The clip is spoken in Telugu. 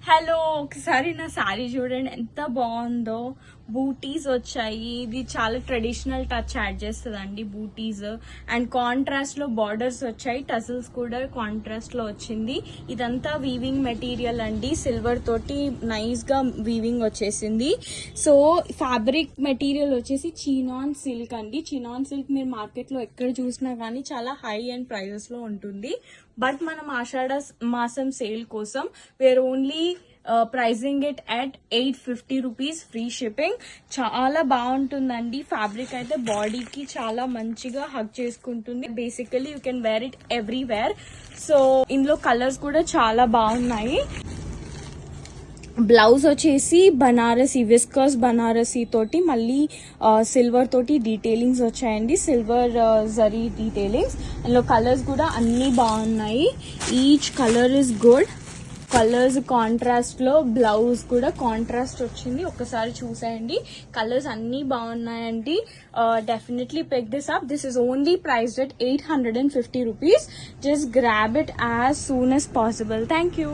హలో, ఒకసారి నా శారీ చూడండి ఎంత బాగుందో. బూటీస్ వచ్చాయి. ఇది చాలా ట్రెడిషనల్ టచ్ యాడ్ చేస్తుందండి బూటీస్. అండ్ కాంట్రాస్ట్ లో బార్డర్స్ వచ్చాయి, టసల్స్ కూడా కాంట్రాస్ట్ లో వచ్చింది. ఇదంతా వీవింగ్ మెటీరియల్ అండి, సిల్వర్ తోటి నైస్ గా వీవింగ్ వచ్చేసింది. సో ఫ్యాబ్రిక్ మెటీరియల్ వచ్చేసి చినాన్ సిల్క్ అండి. చినాన్ సిల్క్ మీరు మార్కెట్ లో ఎక్కడ చూసినా కానీ చాలా హై అండ్ ప్రైజెస్ లో ఉంటుంది. బట్ మనం ఆషాఢ మాసం సేల్ కోసం we're only pricing it at 850 rupees, free shipping. చాలా బాగుంటుందండి. ఫ్యాబ్రిక్ అయితే బాడీకి చాలా మంచిగా హగ్ చేసుకుంటుంది. Basically you can wear it everywhere. So ఇందులో కలర్స్ కూడా చాలా బాగున్నాయి. బ్లౌజ్ వచ్చేసి బనారసి, విస్కస్ బనారసి తోటి మళ్ళీ సిల్వర్ తోటి డీటెయిలింగ్స్ వచ్చాయండి, సిల్వర్ జరీ డీటెయిలింగ్స్. అందులో కలర్స్ కూడా అన్ని బాగున్నాయి. Each colour is good. Colours contrast లో, బ్లౌజ్ కూడా కాంట్రాస్ట్ వచ్చింది. ఒక్కసారి చూసేయండి, కలర్స్ అన్ని బాగున్నాయండి. Definitely pick this up. This is only priced at 850 rupees. Just grab it as soon as possible. Thank you.